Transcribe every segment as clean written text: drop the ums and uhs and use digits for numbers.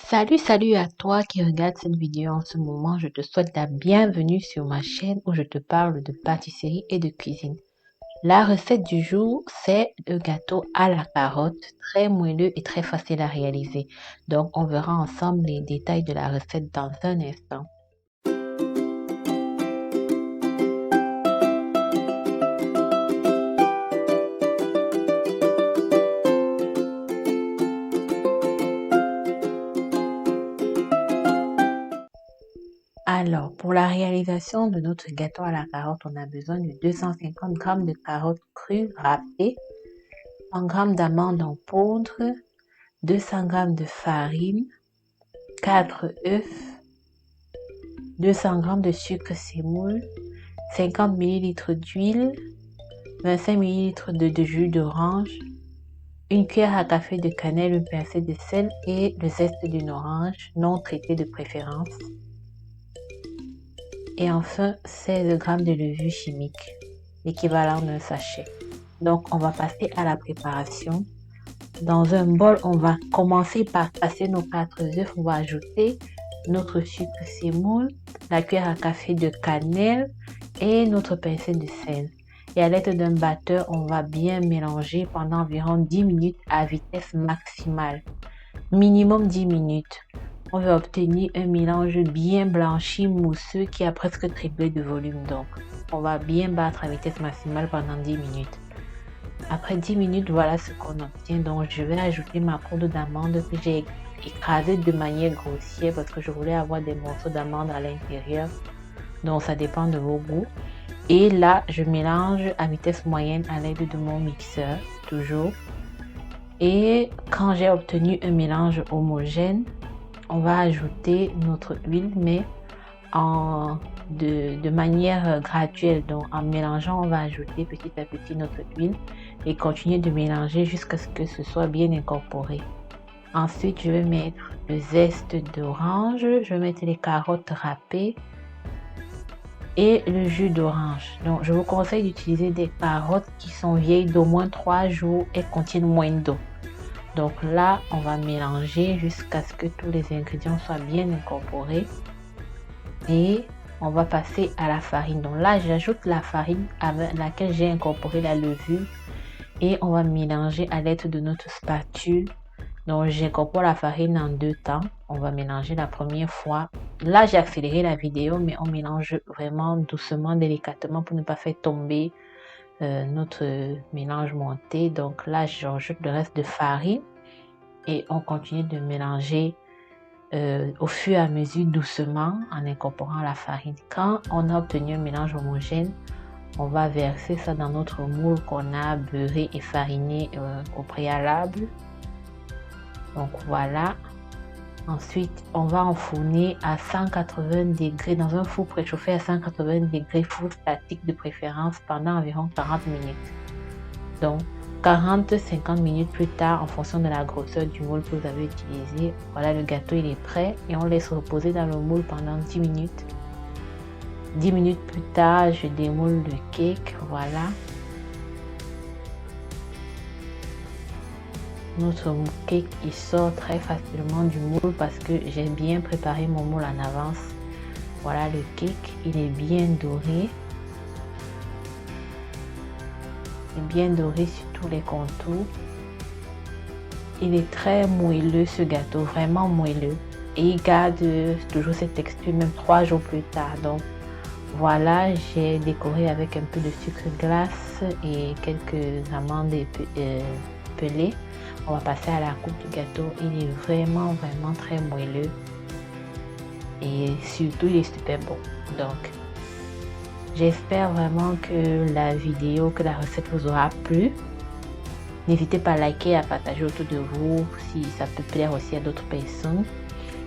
Salut à toi qui regarde cette vidéo en ce moment. Je te souhaite la bienvenue sur ma chaîne où je te parle de pâtisserie et de cuisine. La recette du jour, c'est le gâteau à la carotte, très moelleux et très facile à réaliser. Donc, on verra ensemble les détails de la recette dans un instant. Alors, pour la réalisation de notre gâteau à la carotte, on a besoin de 250 g de carottes crues râpées, 100 g d'amandes en poudre, 200 g de farine, 4 œufs, 200 g de sucre sémoule, 50 ml d'huile, 25 ml de jus d'orange, une cuillère à café de cannelle, une pincée de sel et le zeste d'une orange non traitée de préférence. Et enfin 16 g de levure chimique, l'équivalent d'un sachet. Donc on va passer à la préparation. Dans un bol, on va commencer par passer nos 4 œufs. On va ajouter notre sucre sémoule, la cuillère à café de cannelle et notre pincée de sel. Et à l'aide d'un batteur, on va bien mélanger pendant environ 10 minutes à vitesse maximale. Minimum 10 minutes. On va obtenir un mélange bien blanchi, mousseux qui a presque triplé de volume. Donc, on va bien battre à vitesse maximale pendant 10 minutes. Après 10 minutes, voilà ce qu'on obtient. Donc, je vais ajouter ma poudre d'amande que j'ai écrasée de manière grossière parce que je voulais avoir des morceaux d'amande à l'intérieur. Donc, ça dépend de vos goûts. Et là, je mélange à vitesse moyenne à l'aide de mon mixeur, toujours. Et quand j'ai obtenu un mélange homogène, on va ajouter notre huile, mais de manière graduelle. Donc en mélangeant, on va ajouter petit à petit notre huile et continuer de mélanger jusqu'à ce que ce soit bien incorporé. Ensuite, je vais mettre le zeste d'orange, je vais mettre les carottes râpées et le jus d'orange. Donc je vous conseille d'utiliser des carottes qui sont vieilles d'au moins 3 jours et contiennent moins d'eau. Donc là, on va mélanger jusqu'à ce que tous les ingrédients soient bien incorporés. Et on va passer à la farine. Donc là, j'ajoute la farine avec laquelle j'ai incorporé la levure. Et on va mélanger à l'aide de notre spatule. Donc j'incorpore la farine en 2 temps. On va mélanger la première fois. Là, j'ai accéléré la vidéo, mais on mélange vraiment doucement, délicatement pour ne pas faire tomber notre mélange monté. Donc là, j'ajoute le reste de farine et on continue de mélanger au fur et à mesure doucement en incorporant la farine. Quand on a obtenu un mélange homogène, on va verser ça dans notre moule qu'on a beurré et fariné au préalable. Donc voilà. Ensuite, on va enfourner à 180 degrés dans un four préchauffé à 180 degrés, four statique de préférence, pendant environ 40 minutes. Donc 40-50 minutes plus tard, en fonction de la grosseur du moule que vous avez utilisé, voilà, le gâteau il est prêt et on laisse reposer dans le moule pendant 10 minutes. 10 minutes plus tard, je démoule le cake, voilà. Notre cake il sort très facilement du moule parce que j'ai bien préparé mon moule en avance. Voilà, le cake il est bien doré. Bien doré sur tous les contours. Il est très moelleux ce gâteau, vraiment moelleux, et il garde toujours cette texture même 3 jours plus tard. Donc voilà, j'ai décoré avec un peu de sucre glace et quelques amandes pelées. On va passer à la coupe du gâteau. Il est vraiment très moelleux et surtout il est super bon. Donc j'espère vraiment que la vidéo, que la recette vous aura plu. N'hésitez pas à liker et à partager autour de vous si ça peut plaire aussi à d'autres personnes.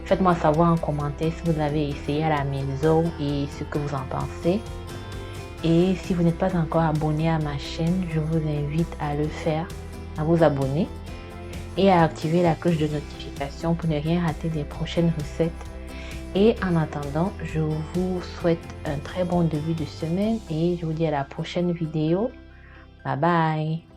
Faites-moi savoir en commentaire si vous avez essayé à la maison et ce que vous en pensez. Et si vous n'êtes pas encore abonné à ma chaîne, je vous invite à le faire, à vous abonner et à activer la cloche de notification pour ne rien rater des prochaines recettes. Et en attendant, je vous souhaite un très bon début de semaine et je vous dis à la prochaine vidéo. Bye bye.